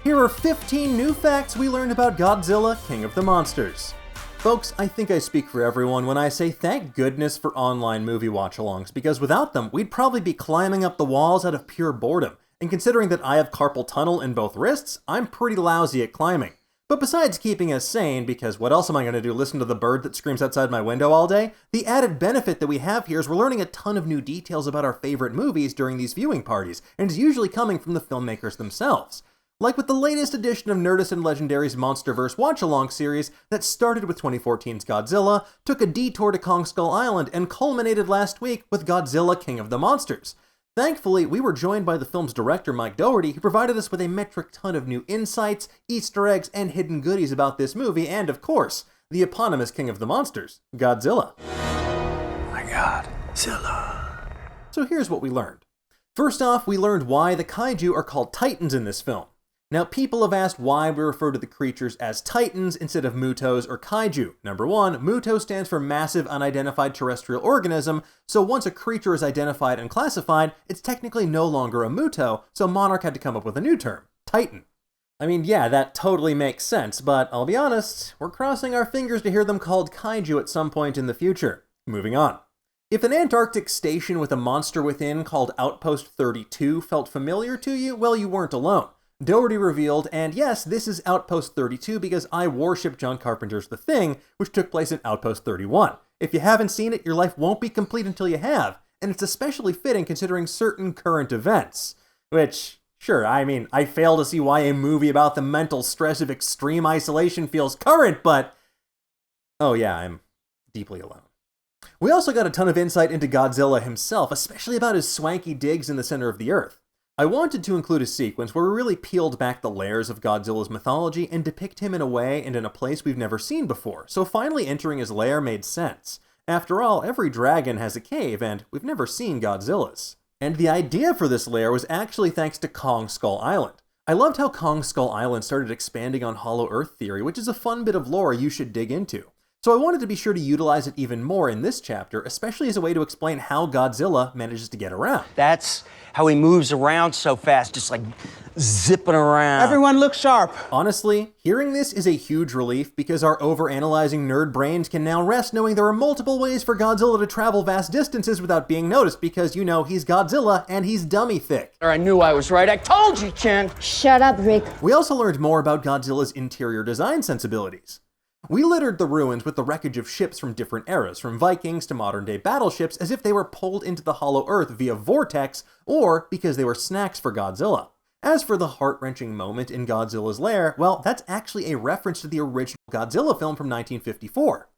Here are 15 new facts we learned about Godzilla, King of the Monsters. Folks, I think I speak for everyone when I say thank goodness for online movie watch-alongs, because without them, we'd probably be climbing up the walls out of pure boredom. And considering that I have carpal tunnel in both wrists, I'm pretty lousy at climbing. But besides keeping us sane, because what else am I going to do, listen to the bird that screams outside my window all day? The added benefit that we have here is we're learning a ton of new details about our favorite movies during these viewing parties, and it's usually coming from the filmmakers themselves. Like with the latest edition of Nerdist and Legendary's Monsterverse Watchalong series that started with 2014's Godzilla, took a detour to Kong Skull Island, and culminated last week with Godzilla, King of the Monsters. Thankfully, we were joined by the film's director, Mike Dougherty, who provided us with a metric ton of new insights, Easter eggs, and hidden goodies about this movie, and of course, the eponymous King of the Monsters, Godzilla. My Godzilla. So here's what we learned. First off, we learned why the kaiju are called Titans in this film. Now, people have asked why we refer to the creatures as Titans instead of Mutos or Kaiju. Number one, Muto stands for Massive Unidentified Terrestrial Organism, so once a creature is identified and classified, it's technically no longer a Muto, so Monarch had to come up with a new term, Titan. I mean, yeah, that totally makes sense, but I'll be honest, we're crossing our fingers to hear them called Kaiju at some point in the future. Moving on. If an Antarctic station with a monster within called Outpost 32 felt familiar to you, well, you weren't alone. Dougherty revealed, and yes, this is Outpost 32 because I worship John Carpenter's The Thing, which took place in Outpost 31. If you haven't seen it, your life won't be complete until you have, and it's especially fitting considering certain current events. Which, sure, I mean, I fail to see why a movie about the mental stress of extreme isolation feels current, but... oh yeah, I'm deeply alone. We also got a ton of insight into Godzilla himself, especially about his swanky digs in the center of the Earth. I wanted to include a sequence where we really peeled back the layers of Godzilla's mythology and depict him in a way and in a place we've never seen before, so finally entering his lair made sense. After all, every dragon has a cave, and we've never seen Godzilla's. And the idea for this lair was actually thanks to Kong Skull Island. I loved how Kong Skull Island started expanding on Hollow Earth theory, which is a fun bit of lore you should dig into. So I wanted to be sure to utilize it even more in this chapter, especially as a way to explain how Godzilla manages to get around. That's how he moves around so fast, just like zipping around. Everyone look sharp. Honestly, hearing this is a huge relief because our overanalyzing nerd brains can now rest knowing there are multiple ways for Godzilla to travel vast distances without being noticed because, you know, he's Godzilla and he's dummy thick. I knew I was right. I told you, Chen. Shut up, Rick. We also learned more about Godzilla's interior design sensibilities. We littered the ruins with the wreckage of ships from different eras, from Vikings to modern-day battleships, as if they were pulled into the Hollow Earth via vortex, or because they were snacks for Godzilla. As for the heart-wrenching moment in Godzilla's Lair, well, that's actually a reference to the original Godzilla film from 1954.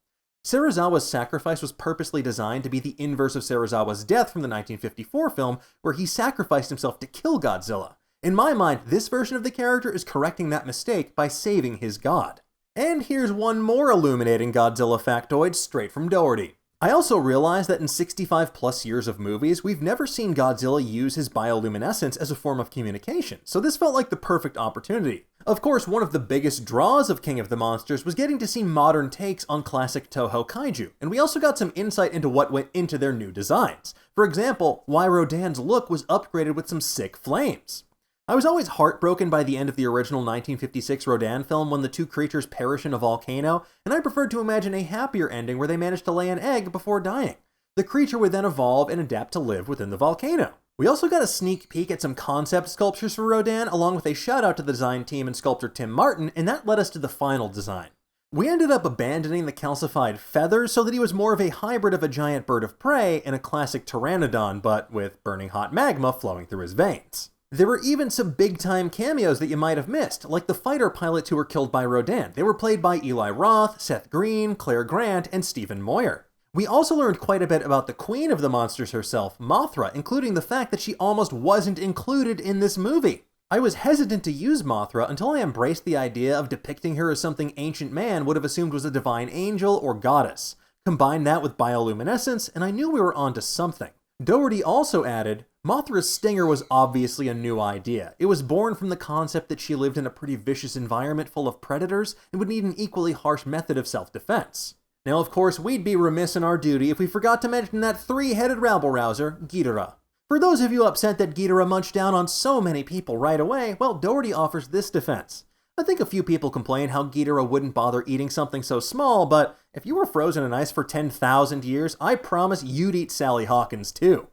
Serizawa's sacrifice was purposely designed to be the inverse of Serizawa's death from the 1954 film, where he sacrificed himself to kill Godzilla. In my mind, this version of the character is correcting that mistake by saving his god. And here's one more illuminating Godzilla factoid straight from Dougherty. I also realized that in 65 plus years of movies, we've never seen Godzilla use his bioluminescence as a form of communication, so this felt like the perfect opportunity. Of course, one of the biggest draws of King of the Monsters was getting to see modern takes on classic Toho kaiju, and we also got some insight into what went into their new designs. For example, why Rodan's look was upgraded with some sick flames. I was always heartbroken by the end of the original 1956 Rodan film when the two creatures perish in a volcano, and I preferred to imagine a happier ending where they managed to lay an egg before dying. The creature would then evolve and adapt to live within the volcano. We also got a sneak peek at some concept sculptures for Rodan, along with a shout out to the design team and sculptor Tim Martin, and that led us to the final design. We ended up abandoning the calcified feathers so that he was more of a hybrid of a giant bird of prey and a classic pteranodon, but with burning hot magma flowing through his veins. There were even some big-time cameos that you might have missed, like the fighter pilots who were killed by Rodan. They were played by Eli Roth, Seth Green, Claire Grant, and Stephen Moyer. We also learned quite a bit about the queen of the monsters herself, Mothra, including the fact that she almost wasn't included in this movie. I was hesitant to use Mothra until I embraced the idea of depicting her as something ancient man would have assumed was a divine angel or goddess. Combine that with bioluminescence, and I knew we were onto something. Dougherty also added, Mothra's stinger was obviously a new idea. It was born from the concept that she lived in a pretty vicious environment full of predators and would need an equally harsh method of self-defense. Now, of course, we'd be remiss in our duty if we forgot to mention that three-headed rabble-rouser, Ghidorah. For those of you upset that Ghidorah munched down on so many people right away, well, Dougherty offers this defense. I think a few people complain how Ghidorah wouldn't bother eating something so small, but if you were frozen in ice for 10,000 years, I promise you'd eat Sally Hawkins too.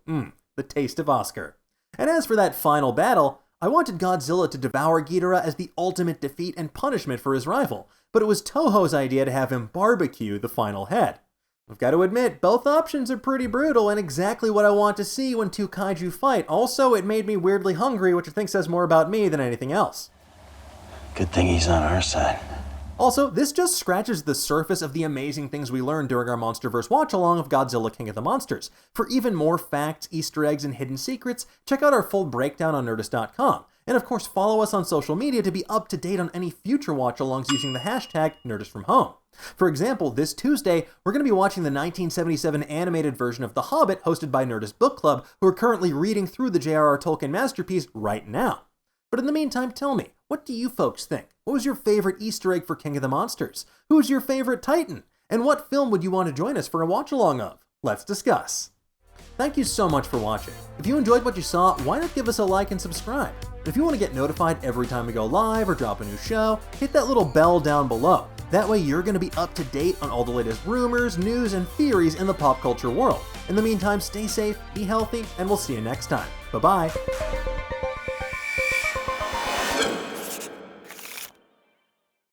The taste of Oscar. And as for that final battle, I wanted Godzilla to devour Ghidorah as the ultimate defeat and punishment for his rival, but it was Toho's idea to have him barbecue the final head. I've got to admit, both options are pretty brutal and exactly what I want to see when two kaiju fight. Also, it made me weirdly hungry, which I think says more about me than anything else. Good thing he's on our side. Also, this just scratches the surface of the amazing things we learned during our Monsterverse Watchalong of Godzilla King of the Monsters. For even more facts, Easter eggs, and hidden secrets, check out our full breakdown on Nerdist.com. And of course, follow us on social media to be up to date on any future watchalongs using the hashtag NerdistFromHome. For example, this Tuesday, we're going to be watching the 1977 animated version of The Hobbit hosted by Nerdist Book Club, who are currently reading through the J.R.R. Tolkien masterpiece right now. But in the meantime, tell me, what do you folks think? What was your favorite Easter egg for King of the Monsters? Who's your favorite Titan? And what film would you want to join us for a watch-along of? Let's discuss. Thank you so much for watching. If you enjoyed what you saw, why not give us a like and subscribe? If you want to get notified every time we go live or drop a new show, hit that little bell down below. That way you're going to be up to date on all the latest rumors, news, and theories in the pop culture world. In the meantime, stay safe, be healthy, and we'll see you next time. Bye-bye.